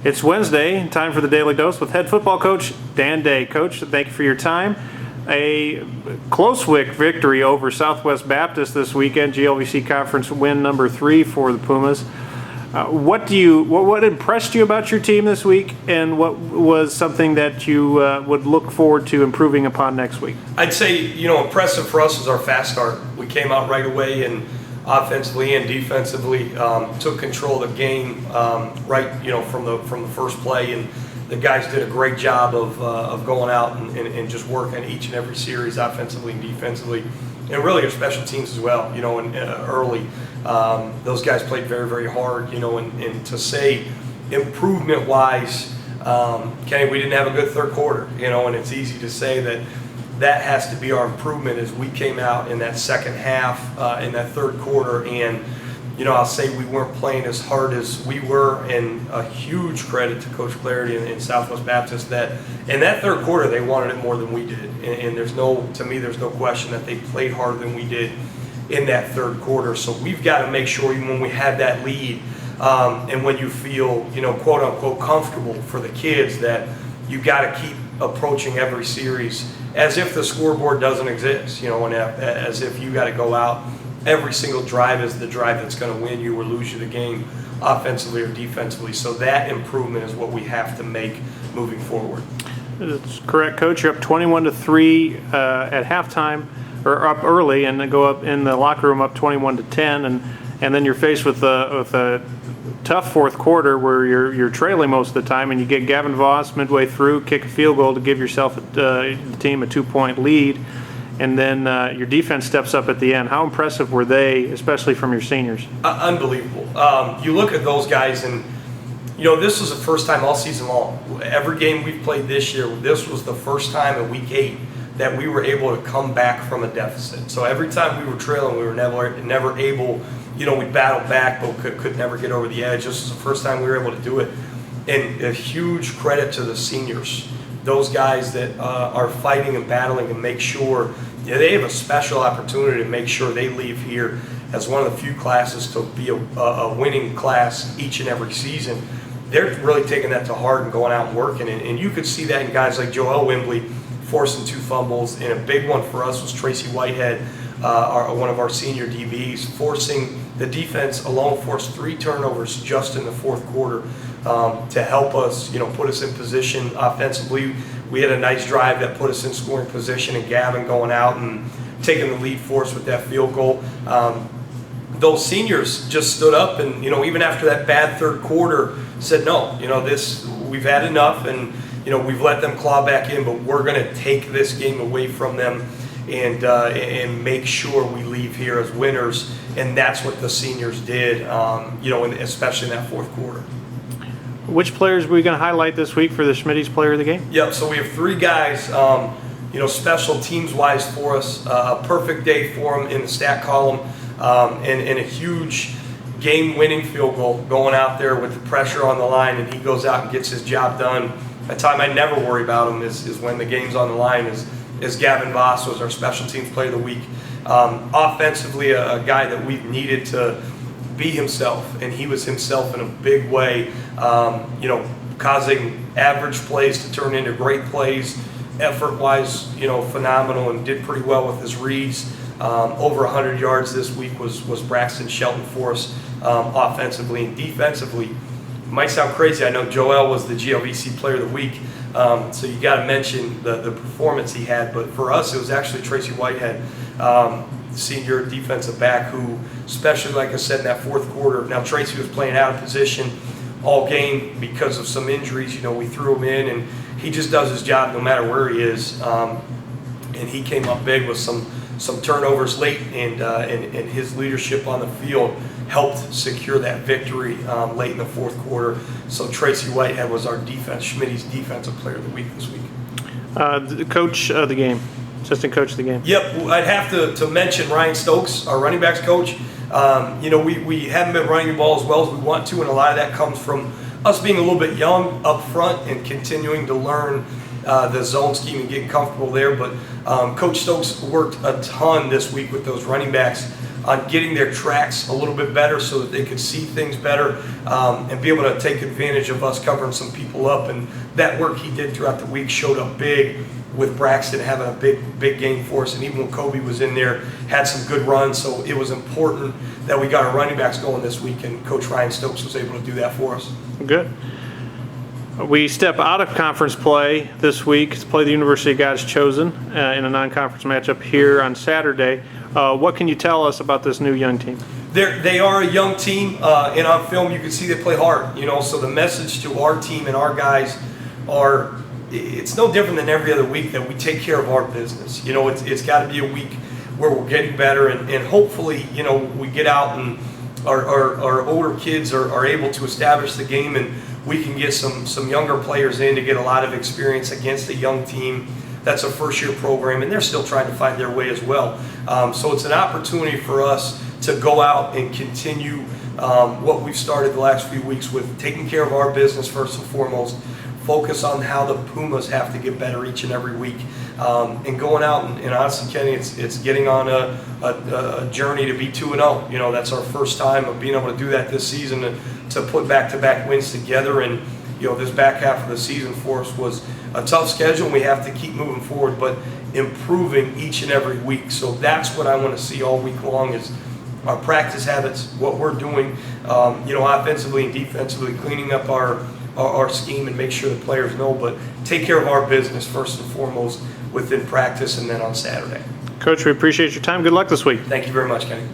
It's Wednesday, time for the Daily Dose with head football coach Dan Day. Coach, thank you for your time. A close victory over Southwest Baptist this weekend, GLVC Conference win number 3 for the Pumas. What impressed you about your team this week, and what was something that you would look forward to improving upon next week? I'd say, impressive for us was our fast start. We came out right away and offensively and defensively took control of the game from the first play, and the guys did a great job of going out and just working each and every series offensively and defensively, and really our special teams as well. Early those guys played very, very hard. And to say improvement wise, Kenny, we didn't have a good third quarter. And it's easy to say that has to be our improvement as we came out in that second half, in that third quarter. And, I'll say we weren't playing as hard as we were, and a huge credit to Coach Clarity in Southwest Baptist that in that third quarter they wanted it more than we did. And there's no question that they played harder than we did in that third quarter. So we've got to make sure, even when we had that lead, and when you feel, quote unquote, comfortable for the kids, that you got to keep approaching every series as if the scoreboard doesn't exist, and as if you got to go out every single drive is the drive that's going to win you or lose you the game, offensively or defensively. So that improvement is what we have to make moving forward. That's correct, Coach. You're up 21-3 at halftime, or up early, and then go up in the locker room up 21-10, and then you're faced with a tough fourth quarter where you're trailing most of the time, and you get Gavin Voss midway through, kick a field goal to give yourself the team a 2-point lead, and then your defense steps up at the end. How impressive were they, especially from your seniors? Unbelievable. You look at those guys, and this was the first time all season long. Every game we've played this year, this was the first time in week 8 that we were able to come back from a deficit. So every time we were trailing, we were never able. We battled back, but could never get over the edge. This was the first time we were able to do it. And a huge credit to the seniors, those guys that are fighting and battling and make sure they have a special opportunity to make sure they leave here as one of the few classes to be a winning class each and every season. They're really taking that to heart and going out and working. And you could see that in guys like Joel Wimbley forcing 2 fumbles, and a big one for us was Tracy Whitehead, one of our senior DBs, forcing the defense alone, forced 3 turnovers just in the fourth quarter to help us, put us in position offensively. We had a nice drive that put us in scoring position, and Gavin going out and taking the lead for us with that field goal. Those seniors just stood up and, even after that bad third quarter, said, no, we've had enough, and, we've let them claw back in, but we're going to take this game away from them and make sure we leave here as winners. And that's what the seniors did, especially in that fourth quarter. Which players are we going to highlight this week for the Schmitty's Player of the Game? Yep, so we have 3 guys, special teams-wise for us, a perfect day for them in the stat column, and a huge game-winning field goal going out there with the pressure on the line, and he goes out and gets his job done. A time I never worry about him is when the game's on the line, is Gavin Voss was our special teams player of the week. Offensively, a guy that we've needed to be himself, and he was himself in a big way, causing average plays to turn into great plays. Effort-wise, phenomenal, and did pretty well with his reads. Over 100 yards this week was Braxton Shelton for us, offensively and defensively. It might sound crazy. I know Joel was the GLVC Player of the Week, so you got to mention the performance he had. But for us, it was actually Tracy Whitehead, senior defensive back, who, especially like I said in that fourth quarter. Now Tracy was playing out of position all game because of some injuries. We threw him in, and he just does his job no matter where he is. And he came up big with some turnovers late, and his leadership on the field helped secure that victory late in the fourth quarter. So Tracy Whitehead was our Schmitty's Defensive Player of the Week this week. The coach of the game, assistant coach of the game. Yep, I'd have to mention Ryan Stokes, our running backs coach. We haven't been running the ball as well as we want to, and a lot of that comes from us being a little bit young up front and continuing to learn the zone scheme and getting comfortable there. But Coach Stokes worked a ton this week with those running backs. on getting their tracks a little bit better so that they could see things better, and be able to take advantage of us covering some people up. And that work he did throughout the week showed up big, with Braxton having a big game for us, and even when Kobe was in there, had some good runs. So it was important that we got our running backs going this week, and Coach Ryan Stokes was able to do that for us. Good. We step out of conference play this week to play the University of God's Chosen in a non-conference matchup here on Saturday. What can you tell us about this new young team? They are a young team, and on film you can see they play hard. So the message to our team and our guys are, it's no different than every other week, that we take care of our business. It's got to be a week where we're getting better, and hopefully, we get out and our older kids are able to establish the game, and we can get some younger players in to get a lot of experience against a young team that's a first-year program, and they're still trying to find their way as well. So it's an opportunity for us to go out and continue what we've started the last few weeks with, taking care of our business first and foremost, focus on how the Pumas have to get better each and every week, and going out and honestly, Kenny, it's getting on a journey to be 2-0. That's our first time of being able to do that this season, to put back-to-back wins together. And this back half of the season for us was a tough schedule, and we have to keep moving forward, but improving each and every week. So that's what I want to see all week long, is our practice habits, what we're doing, offensively and defensively, cleaning up our scheme and make sure the players know, but take care of our business first and foremost within practice and then on Saturday. Coach, we appreciate your time. Good luck this week. Thank you very much, Kenny.